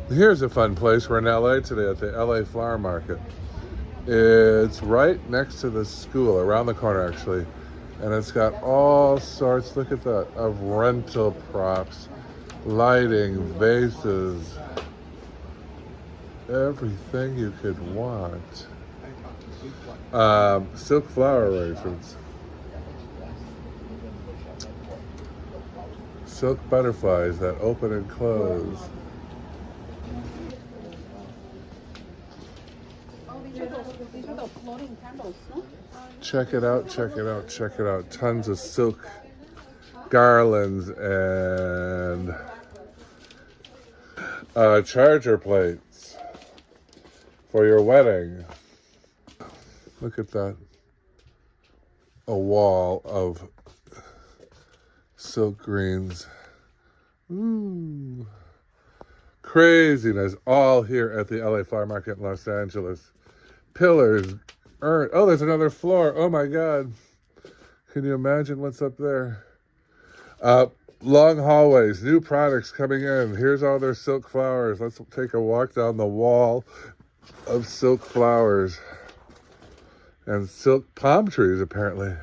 Here's a fun place. We're in LA today at the LA Flower Market. It's right next to the school, around the corner actually. And it's got all sorts, look at that, of rental props, lighting, vases, everything you could want. Silk flower arrangements, silk butterflies that open and close. Check it out, check it out, check it out. Tons of silk garlands and charger plates for your wedding. Look at that. A wall of silk greens. Ooh. Craziness all here at the LA Flower Market in Los Angeles. Pillars, oh, there's another floor. Oh my God. Can you imagine what's up there? Long hallways, new products coming in. Here's all their silk flowers. Let's take a walk down the wall of silk flowers and silk palm trees, apparently.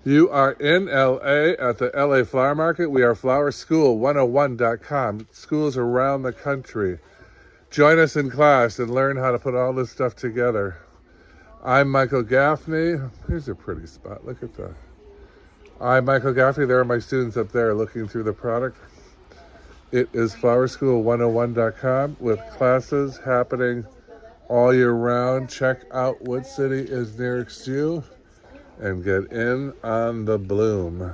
You are in LA at the LA Flower Market. We are flowerschool101.com. Schools around the country. Join us in class and learn how to put all this stuff together. I'm Michael Gaffney. Here's a pretty spot. Look at that. I'm Michael Gaffney. There are my students up there looking through the product. It is flowerschool101.com with classes happening all year round. Check out what city is nearest you and get in on the bloom.